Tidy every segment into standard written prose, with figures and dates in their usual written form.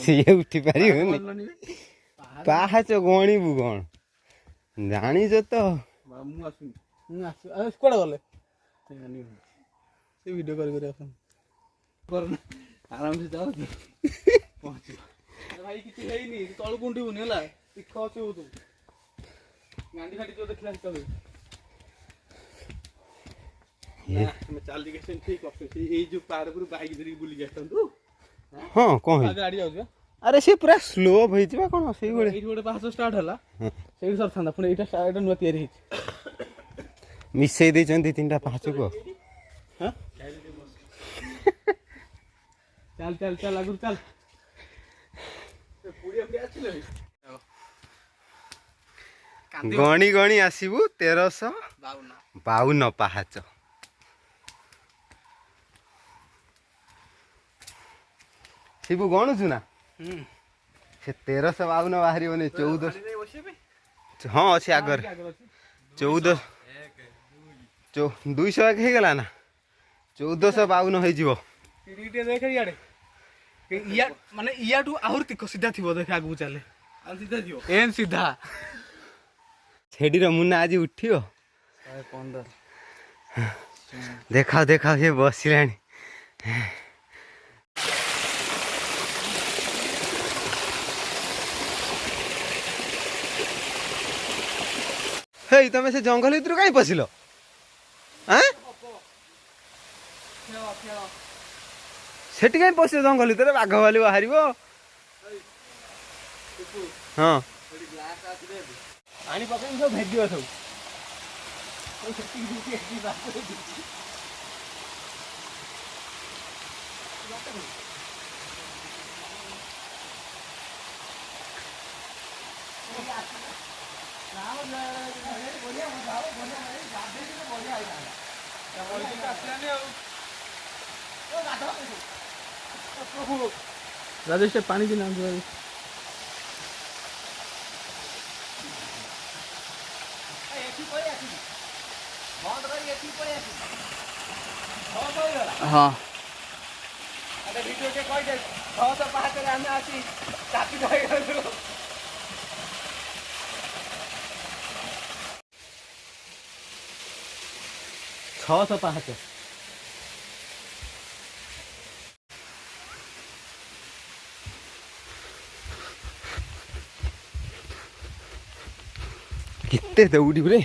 ସିଏ ଉଠି ପାରିବନି ପାହାଚ ଗଣିବୁ କଣ ଜାଣିଛ ତ କୁଆଡେ ଗଲେ ସେ ଭିଡିଓ କରି ଆରାମସେ ଯାଉଛି ପହଞ୍ଚିବ ଭାଇ କିଛି ହେଇନି ତଳକୁ ଉଠିବୁନି ହେଲା ତୀଖ ଅଛି ବହୁତ ଗାଣ୍ଡି ଫାଟି ଯୋଉ ଦେଖିଲା ସେତେବେଳେ ଆମେ ଚାଲିକି ଆସିଛନ୍ତି ଠିକ ଅଛି ଏଇ ଯୋଉ ପାହାଡ ଉପରୁ ବାଇକ୍ ଧରିକି ବୁଲିକି ଆସିଥାନ୍ତୁ ହଁ କଣ ଗାଡି ଯାଉଛି ଆରେ ସେ ପୁରା ସ୍ଲୋ ହେଇଛି ବା କଣ ସେଇଭଳି ଏଇଠି ଗୋଟେ ପାହାଚ ଷ୍ଟାର୍ଟ ହେଲା ସେଇଠି ସରିଥାନ୍ତା ପୁଣି ଏଇଟା ନୂଆ ତିଆରି ହେଇଛି ମିଶେଇ ଦେଇଛନ୍ତି ତିନିଟା ପାହାଚକୁ ଚାଲ ଚାଲ ଚାଲ ଆଗରୁ ଚାଲ ଗଣି ଗଣି ଆସିବୁ 1352 ପାହାଚ ଶିବୁ ଗଣୁଛୁ ନା ସେ 1352 ବାହାରିବନି 14 ହଁ ଅଛି ଆଗରେ 200 ହେଇଗଲା ନା 1452 ହେଇଯିବ ମାନେ ଇୟାଠୁ ଆହୁରି ତିଖ ସିଧା ଥିବ ଦେଖେ ଆଗକୁ ଚାଲେ ଏନ୍ ସିଧା ଛେଡ଼ିର ମୁନା ଆଜି ଉଠିବ 115 ଦେଖାଅ ଦେଖାଅ ସେ ବସିଲାଣି ହେଇ ତମେ ସେ ଜଙ୍ଗଲ ଭିତରୁ କାହିଁ ପଶିଲ ସେଠି କାହିଁ ପଶିଲ ଜଙ୍ଗଲ ଭିତରେ ବାଘ ଭାଲୁ ବାହାରିବ ହଁ ପାଣି ପକେଇକି ସବୁ ଭେଦିବ ସବୁ ରାଜେଶ ପାଣି ବି ନାହାନ୍ତି ହଁ ଭିଡ଼ିଓ କହିଦେ 605 ଆମେ ଆସି ଚାପି ଧରିଗଲୁ 605 କେତେ ଦୌଡ଼ିବୁ ରେ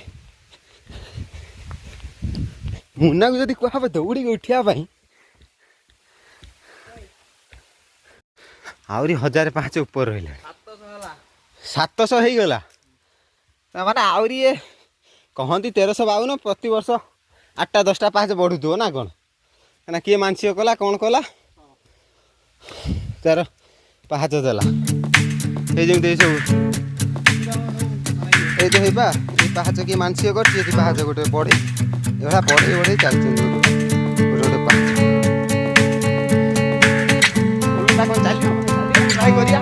ମୁନାକୁ ଯଦି କୁହାହବ ଦୌଡ଼ିକି ଉଠିବା ପାଇଁ ଆହୁରି 1005 ଉପରେ ରହିଲାଣି 700 ହେଇଗଲା ମାନେ ଆହୁରି କହନ୍ତି 1352 ପ୍ରତିବର୍ଷ 8ଟା 10ଟା ପାହାଚ ବଢୁଥିବ ନା କଣ କାହିଁକିନା କିଏ ମାନସିକ କଲା କ'ଣ କଲା ତାର ପାହାଚ ଦେଲା ଏଇ ଯେମିତି ଏଇସବୁ ଏଇ ତ ହେଇପା ଏଇ ପାହାଚ କିଏ ମାନସିକ କରିଛି ଏଠି ପାହାଚ ଗୋଟେ ବଢ଼େଇ ଏଭଳିଆ ବଢ଼େଇ ବଢ଼େଇ ଚାଲିଛନ୍ତି ଗୋଟେ ପାହାଚ କ'ଣ ଚାଲିବ ଟ୍ରାଏ କରିବା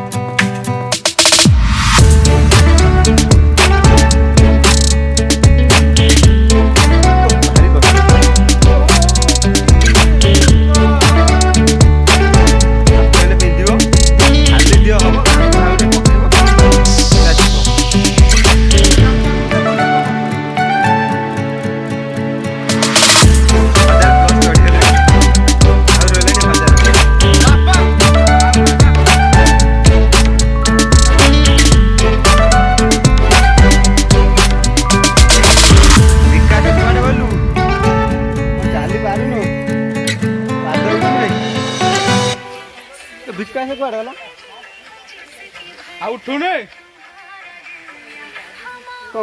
ଆଉ ଉଠୁନି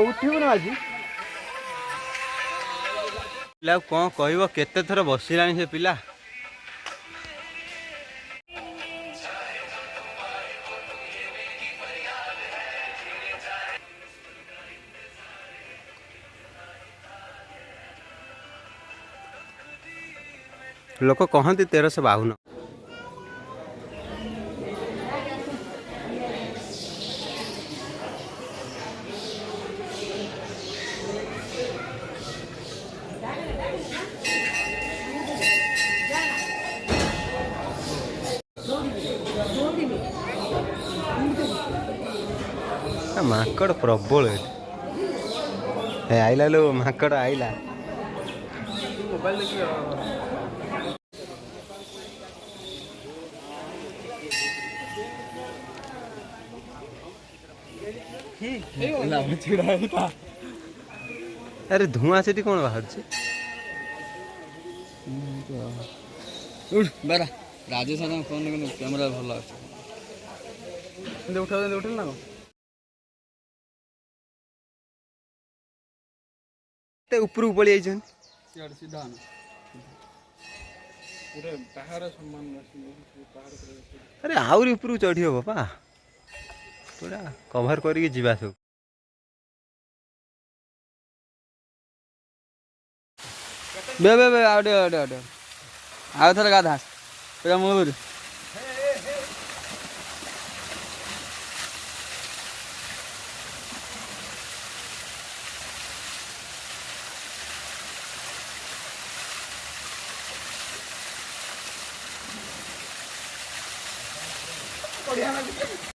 ଉଠିବୁ ନା ଆଜି ପିଲା କ'ଣ କହିବ କେତେ ଥର ବସିଲାଣି ସେ ପିଲା ଲୋକ କହନ୍ତି 1352 ମାଙ୍କଡ଼ ପ୍ରବଳ ଏଠି। ଏ ଆଇଲା ଲୋ ମାଙ୍କଡ଼ ଆଇଲା। ମୋବାଇଲ ଦେଖିବି ଛିଡ଼ା ହେଇଥା। ଆରେ ଧୂଆଁ ସେଠି କ'ଣ ବାହାରୁଛି? ବାରା ରାଜେଶ ସାରଙ୍କ ଫୋନ୍ କିନ୍ତୁ କ୍ୟାମେରା ଭଲ ଅଛି। ଏମିତି ଉଠେଇଲ ନା କ'ଣ? ଏତେ ଉପରକୁ ପଳେଇ ଯାଇଛନ୍ତି। ସିଆଡ଼େ ସିଧା ପୁରା ପାହାଡ଼ ସମାନ ପାହାଡ଼। ଆରେ ଆହୁରି ଉପରକୁ ଚଢ଼ି ହବ ପା, ପୁରା କଭର କରିକି ଯିବା ସବୁ। ବେ ଆଉ ଟିକେ ଆଉ ଥରେ ଗାଧା ପୁରା ମୂଳରୁ। ବଢ଼ିଆ ଲାଗୁଛି।